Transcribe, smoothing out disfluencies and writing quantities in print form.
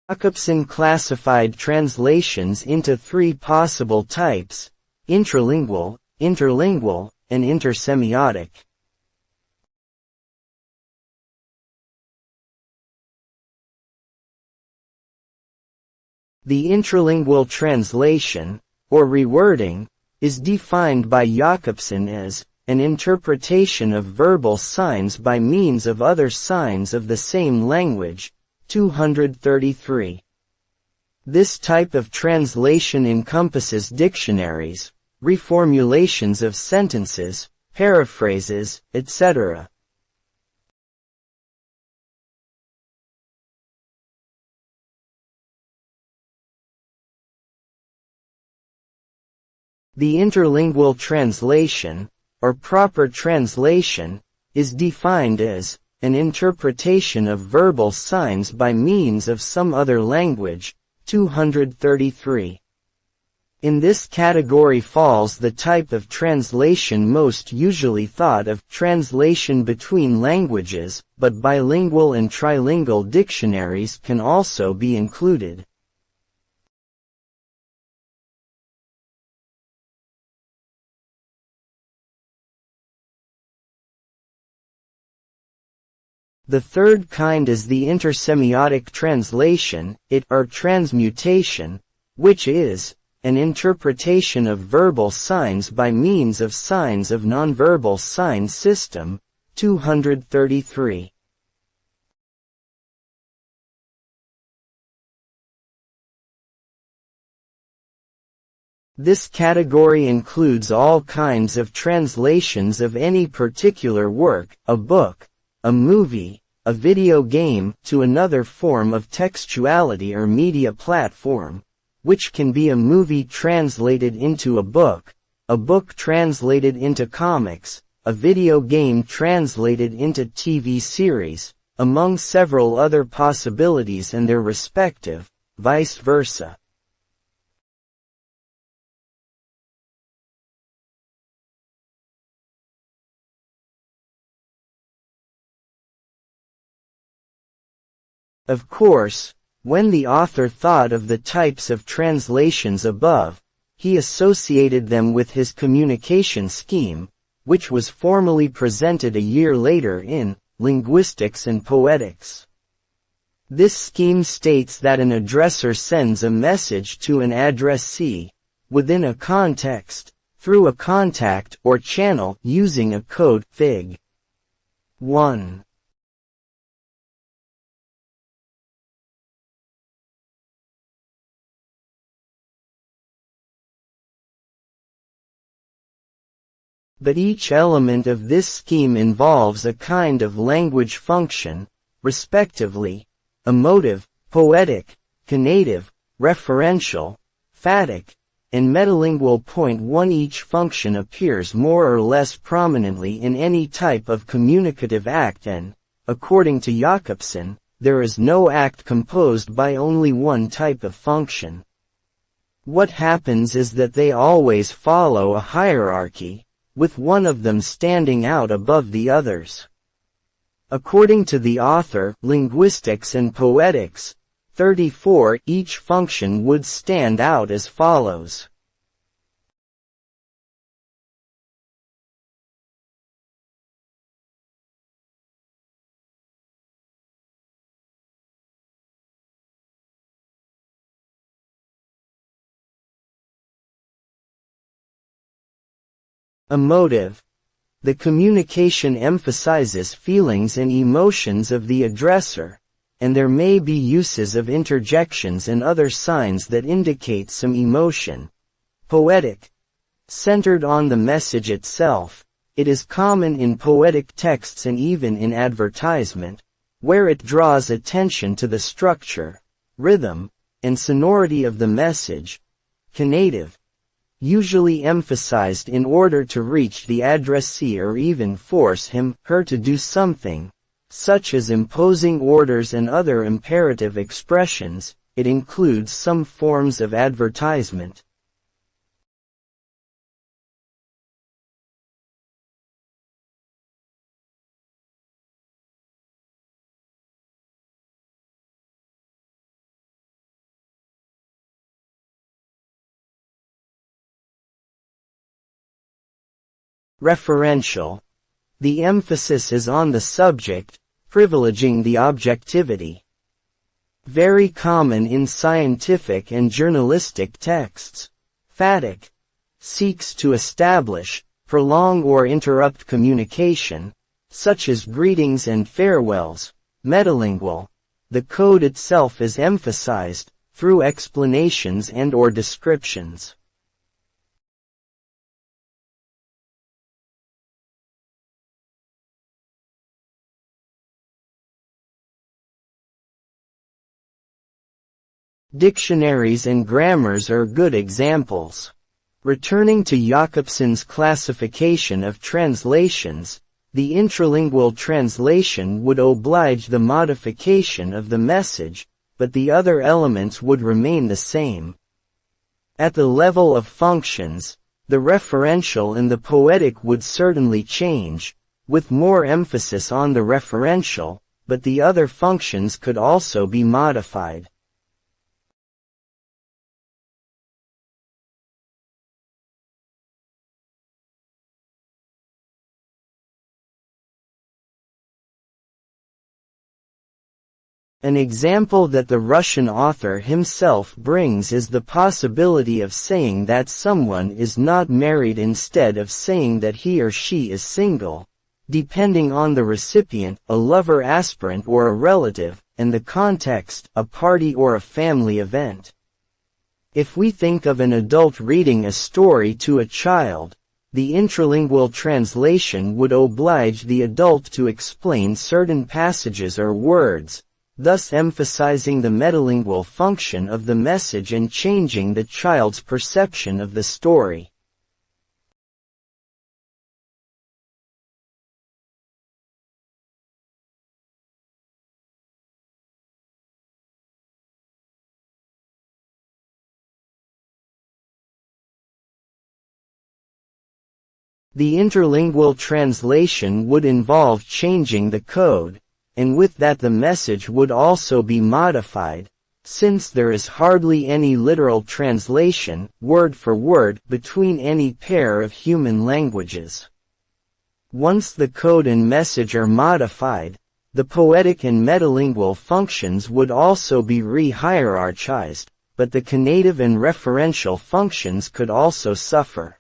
Jakobson classified translations into three possible types: intralingual, interlingual, and intersemiotic. The intralingual translation, or rewording, is defined by Jakobson as an interpretation of verbal signs by means of other signs of the same language. 233. This type of translation encompasses dictionaries, reformulations of sentences, paraphrases, etc. The interlingual translation, or proper translation, is defined as an interpretation of verbal signs by means of some other language. 233. In this category falls the type of translation most usually thought of, translation between languages, but bilingual and trilingual dictionaries can also be included. The third kind is the intersemiotic translation, or transmutation, which is an interpretation of verbal signs by means of signs of nonverbal sign system. 233. This category includes all kinds of translations of any particular work, a book, a movie, a video game, to another form of textuality or media platform, which can be a movie translated into a book translated into comics, a video game translated into TV series, among several other possibilities and their respective, vice versa. Of course, when the author thought of the types of translations above, he associated them with his communication scheme, which was formally presented a year later in Linguistics and Poetics. This scheme states that an addressor sends a message to an addressee, within a context, through a contact or channel using a code, Fig. 1. But each element of this scheme involves a kind of language function, respectively, emotive, poetic, conative, referential, phatic, and metalingual. 1. Each function appears more or less prominently in any type of communicative act and, according to Jakobson, there is no act composed by only one type of function. What happens is that they always follow a hierarchy, with one of them standing out above the others. According to the author, Linguistics and Poetics, 34, each function would stand out as follows. Emotive. The communication emphasizes feelings and emotions of the addressor, and there may be uses of interjections and other signs that indicate some emotion. Poetic. Centered on the message itself, it is common in poetic texts and even in advertisement, where it draws attention to the structure, rhythm, and sonority of the message. Conative. Usually emphasized in order to reach the addressee or even force him, her to do something, such as imposing orders and other imperative expressions. It includes some forms of advertisement. Referential. The emphasis is on the subject, privileging the objectivity. Very common in scientific and journalistic texts. Phatic. Seeks to establish, prolong or interrupt communication, such as greetings and farewells. Metalingual. The code itself is emphasized, through explanations and/or descriptions. Dictionaries and grammars are good examples. Returning to Jakobson's classification of translations, the interlingual translation would oblige the modification of the message, but the other elements would remain the same. At the level of functions, the referential and the poetic would certainly change, with more emphasis on the referential, but the other functions could also be modified. An example that the Russian author himself brings is the possibility of saying that someone is not married instead of saying that he or she is single, depending on the recipient, a lover aspirant or a relative, and the context, a party or a family event. If we think of an adult reading a story to a child, the interlingual translation would oblige the adult to explain certain passages or words, thus emphasizing the metalingual function of the message and changing the child's perception of the story. The interlingual translation would involve changing the code, and with that the message would also be modified, since there is hardly any literal translation, word for word, between any pair of human languages. Once the code and message are modified, the poetic and metalingual functions would also be re-hierarchized, but the conative and referential functions could also suffer.